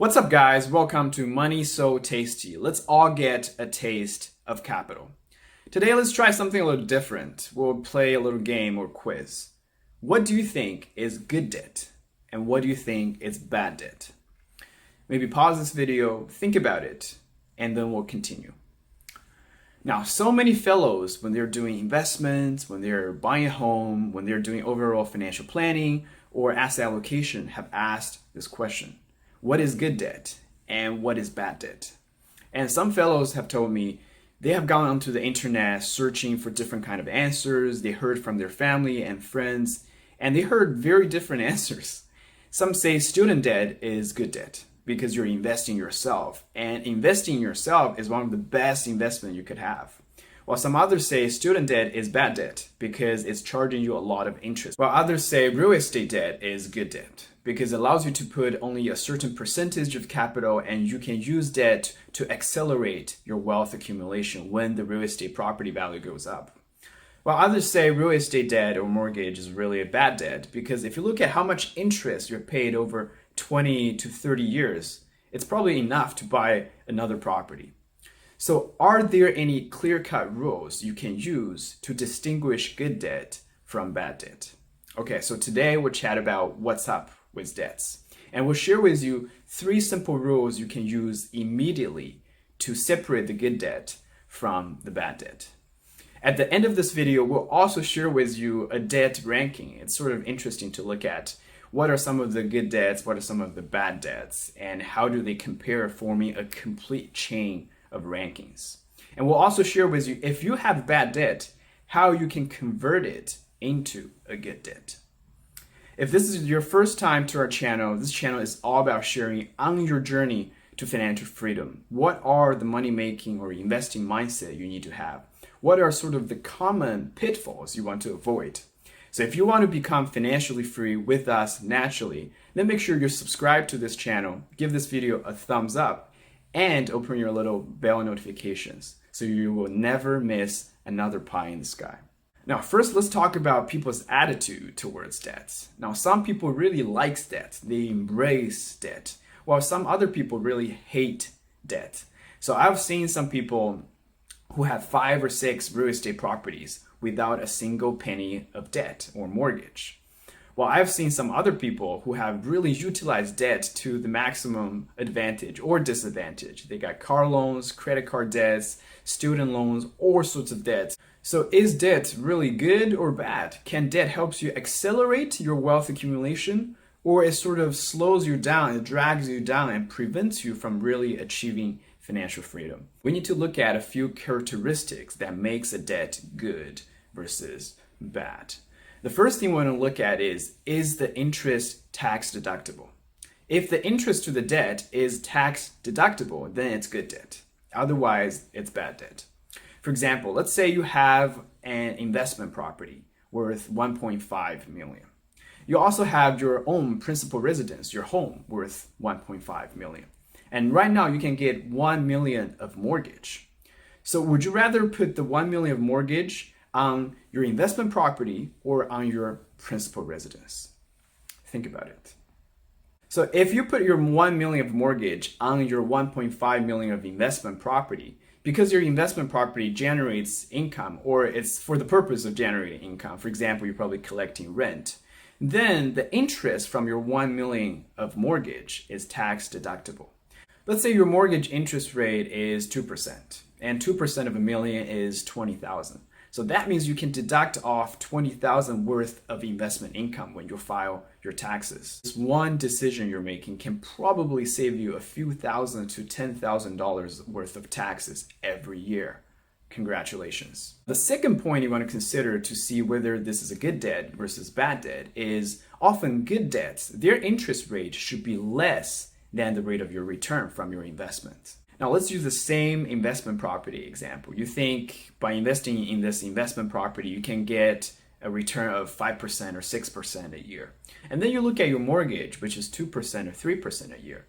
What's up, guys? Welcome to Money So Tasty. Let's all get a taste of capital. Today, let's try something a little different. We'll play a little game or quiz. What do you think is good debt? And what do you think is bad debt? Maybe pause this video, think about it, and then we'll continue. Now, so many fellows, when they're doing investments, when they're buying a home, when they're doing overall financial planning or asset allocation, have asked this question. What is good debt and what is bad debt? And some fellows have told me they have gone onto the internet searching for different kind of answers. They heard from their family and friends, and they heard very different answers. Some say student debt is good debt because you're investing yourself, and investing yourself is one of the best investment you could have. While some others say student debt is bad debt because it's charging you a lot of interest. While others say real estate debt is good debt because it allows you to put only a certain percentage of capital and you can use debt to accelerate your wealth accumulation when the real estate property value goes up. While others say real estate debt or mortgage is really a bad debt because if you look at how much interest you're paid over 20 to 30 years, it's probably enough to buy another property. So are there any clear-cut rules you can use to distinguish good debt from bad debt? Okay, so today we'll chat about what's up with debts. And we'll share with you 3 simple rules you can use immediately to separate the good debt from the bad debt. At the end of this video, we'll also share with you a debt ranking. It's sort of interesting to look at what are some of the good debts, what are some of the bad debts, and how do they compare, forming a complete chain of rankings. And we'll also share with you, if you have bad debt, how you can convert it into a good debt. If this is your first time to our channel, this channel is all about sharing on your journey to financial freedom. What are the money-making or investing mindset you need to have? What are sort of the common pitfalls you want to avoid? So if you want to become financially free with us naturally, then make sure you're subscribed to this channel, give this video a thumbs up, and open your little bell notifications so you will never miss another pie in the sky. Now, first, let's talk about people's attitude towards debts. Now, some people really like debt. They embrace debt, while some other people really hate debt. So I've seen some people who have 5 or 6 real estate properties without a single penny of debt or mortgage. While I've seen some other people who have really utilized debt to the maximum advantage or disadvantage. They got car loans, credit card debts, student loans, all sorts of debts. So is debt really good or bad? Can debt help you accelerate your wealth accumulation, or it sort of slows you down, it drags you down and prevents you from really achieving financial freedom? We need to look at a few characteristics that makes a debt good versus bad. The first thing we want to look at is the interest tax deductible? If the interest to the debt is tax deductible, then it's good debt. Otherwise, it's bad debt. For example, let's say you have an investment property worth 1.5 million. You also have your own principal residence, your home, worth 1.5 million. And right now you can get 1 million of mortgage. So would you rather put the 1 million of mortgage on your investment property or on your principal residence? Think about it. So if you put your 1 million of mortgage on your 1.5 million of investment property, because your investment property generates income, or it's for the purpose of generating income, for example, you're probably collecting rent, then the interest from your 1 million of mortgage is tax deductible. Let's say your mortgage interest rate is 2%, and 2% of a million is 20,000. So that means you can deduct off 20,000 worth of investment income when you file your taxes. This one decision you're making can probably save you a few thousand to $10,000 worth of taxes every year. Congratulations. The second point you want to consider to see whether this is a good debt versus bad debt is often good debts, their interest rate should be less than the rate of your return from your investment. Now let's use the same investment property example. You think by investing in this investment property, you can get a return of 5% or 6% a year. And then you look at your mortgage, which is 2% or 3% a year.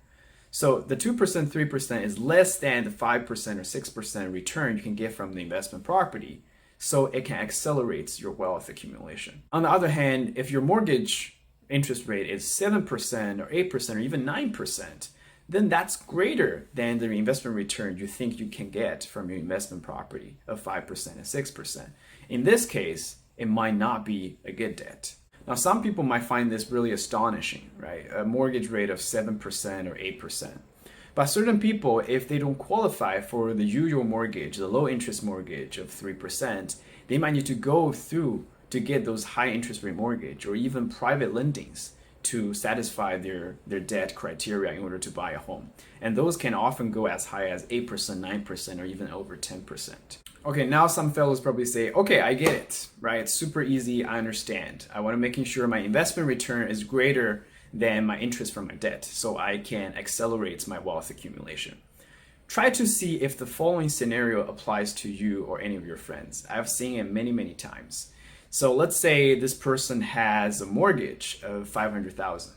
So the 2%, 3% is less than the 5% or 6% return you can get from the investment property. So it can accelerate your wealth accumulation. On the other hand, if your mortgage interest rate is 7% or 8% or even 9%, then that's greater than the investment return you think you can get from your investment property of 5% and 6%. In this case, it might not be a good debt. Now, some people might find this really astonishing, right? A mortgage rate of 7% or 8%. But certain people, if they don't qualify for the usual mortgage, the low interest mortgage of 3%, they might need to go through to get those high interest rate mortgage or even private lendings to satisfy their debt criteria in order to buy a home. And those can often go as high as 8%, 9%, or even over 10%. Okay, now some fellows probably say, okay, I get it, right? It's super easy, I understand. I want to making sure my investment return is greater than my interest from my debt so I can accelerate my wealth accumulation. Try to see if the following scenario applies to you or any of your friends. I've seen it many, many times. So let's say this person has a mortgage of $500,000,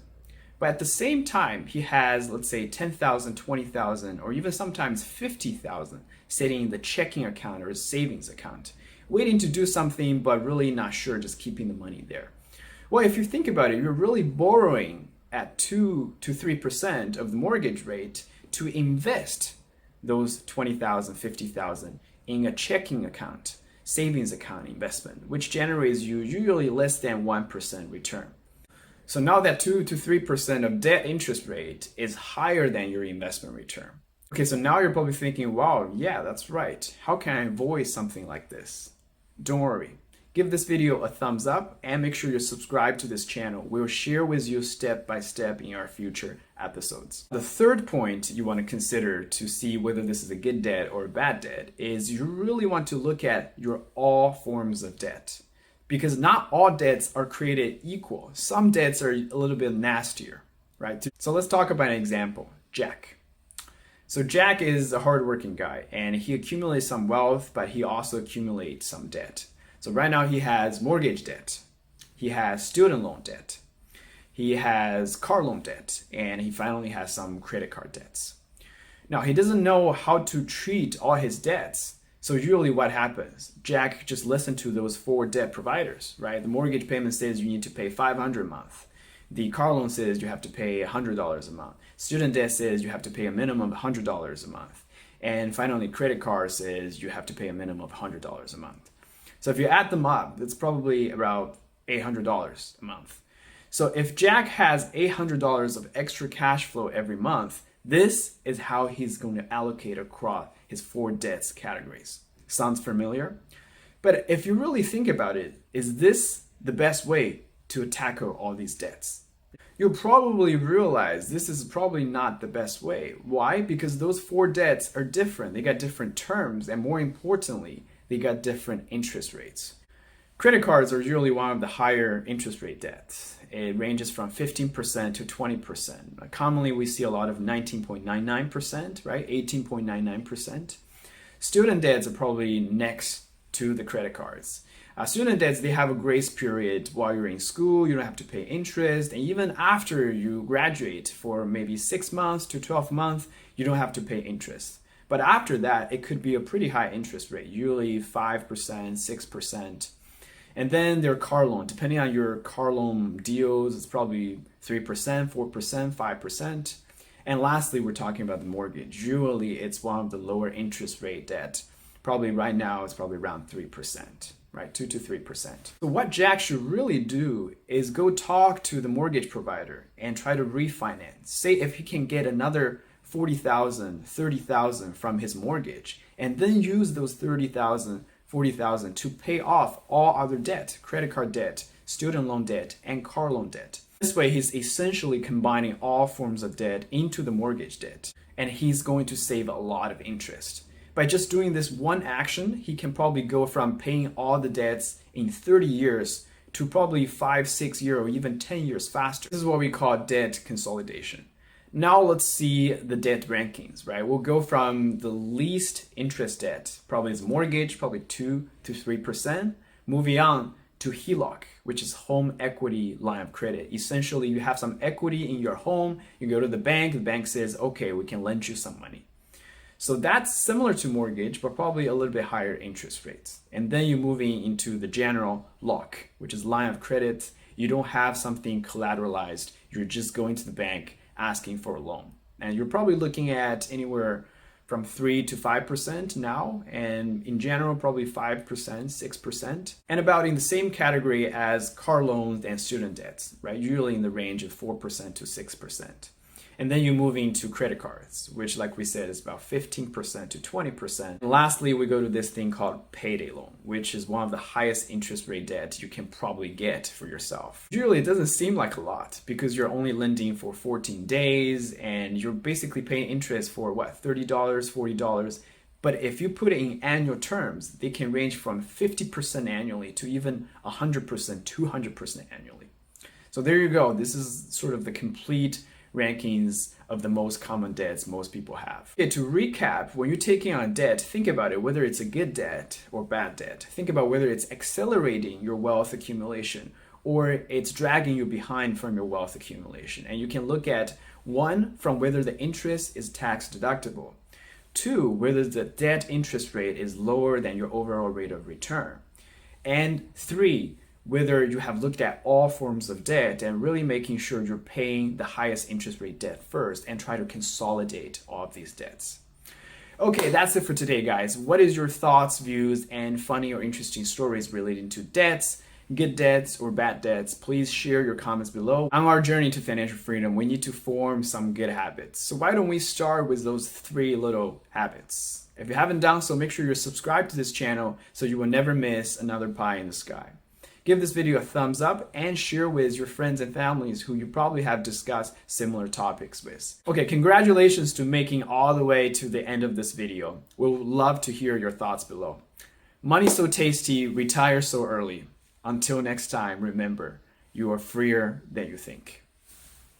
but at the same time, he has, let's say, $10,000, $20,000, or even sometimes $50,000 sitting in the checking account or savings account, waiting to do something, but really not sure, just keeping the money there. Well, if you think about it, you're really borrowing at 2 to 3% of the mortgage rate to invest those $20,000, $50,000 in a checking account, savings account investment, which generates you usually less than 1% return. So now that 2 to 3% of debt interest rate is higher than your investment return. Okay, so now you're probably thinking, wow, yeah, that's right. How can I avoid something like this? Don't worry. Give this video a thumbs up and make sure you're subscribed to this channel. We'll share with you step by step in our future episodes. The third point you want to consider to see whether this is a good debt or a bad debt is you really want to look at your all forms of debt, because not all debts are created equal. Some debts are a little bit nastier, right? So let's talk about an example, Jack. So Jack is a hardworking guy and he accumulates some wealth, but he also accumulates some debt. So right now he has mortgage debt, he has student loan debt, he has car loan debt, and he finally has some credit card debts. Now he doesn't know how to treat all his debts. So usually what happens, Jack just listens to those 4 debt providers, right? The mortgage payment says you need to pay $500 a month. The car loan says you have to pay $100 a month. Student debt says you have to pay a minimum of $100 a month. And finally, credit card says you have to pay a minimum of $100 a month. So if you add them up, it's probably about $800 a month. So if Jack has $800 of extra cash flow every month, this is how he's going to allocate across his 4 debts categories. Sounds familiar? But if you really think about it, is this the best way to tackle all these debts? You'll probably realize this is probably not the best way. Why? Because those 4 debts are different. They got different terms, and more importantly, they got different interest rates. Credit cards are usually one of the higher interest rate debts. It ranges from 15% to 20%. Commonly, we see a lot of 19.99%, right? 18.99%. Student debts are probably next to the credit cards. Student debts, they have a grace period while you're in school. You don't have to pay interest. And even after you graduate for maybe 6 months to 12 months, you don't have to pay interest. But after that, it could be a pretty high interest rate, usually 5%, 6%. And then their car loan, depending on your car loan deals, it's probably 3%, 4%, 5%. And lastly, we're talking about the mortgage. Usually it's one of the lower interest rate debt. Probably right now it's probably around 3%, right? 2 to 3%. So what Jack should really do is go talk to the mortgage provider and try to refinance. Say if he can get another $40,000, $30,000 from his mortgage, and then use those $30,000, $40,000 to pay off all other debt, credit card debt, student loan debt, and car loan debt. This way, he's essentially combining all forms of debt into the mortgage debt, and he's going to save a lot of interest. By just doing this one action, he can probably go from paying all the debts in 30 years to probably 5, 6 years, or even 10 years faster. This is what we call debt consolidation. Now let's see the debt rankings, right? We'll go from the least interest debt, probably is mortgage, probably 2 to 3%, moving on to HELOC, which is home equity line of credit. Essentially, you have some equity in your home, you go to the bank says, okay, we can lend you some money. So that's similar to mortgage, but probably a little bit higher interest rates. And then you're moving into the general lock, which is line of credit. You don't have something collateralized. You're just going to the bank asking for a loan. And you're probably looking at anywhere from 3 to 5% now, and in general, probably 5%, 6%, and about in the same category as car loans and student debts, right? Usually in the range of 4% to 6%. And then you move into credit cards, which, like we said, is about 15% to 20%. And lastly, we go to this thing called payday loan, which is one of the highest interest rate debt you can probably get for yourself. Usually it doesn't seem like a lot because you're only lending for 14 days and you're basically paying interest for what, $30, $40. But if you put it in annual terms, they can range from 50% annually to even 100%, 200% annually. So there you go. This is sort of the complete rankings of the most common debts most people have. Okay, to recap, when you're taking on debt, think about it, whether it's a good debt or bad debt. Think about whether it's accelerating your wealth accumulation or it's dragging you behind from your wealth accumulation. And you can look at one, from whether the interest is tax deductible. Two, whether the debt interest rate is lower than your overall rate of return. And three, whether you have looked at all forms of debt and really making sure you're paying the highest interest rate debt first and try to consolidate all of these debts. Okay, that's it for today, guys. What is your thoughts, views, and funny or interesting stories relating to debts, good debts or bad debts? Please share your comments below. On our journey to financial freedom, we need to form some good habits. So why don't we start with those 3 little habits? If you haven't done so, make sure you're subscribed to this channel so you will never miss another pie in the sky. Give this video a thumbs up and share with your friends and families who you probably have discussed similar topics with. Okay, congratulations to making all the way to the end of this video. We'll love to hear your thoughts below. Money so tasty, retire so early. Until next time, remember, you are freer than you think.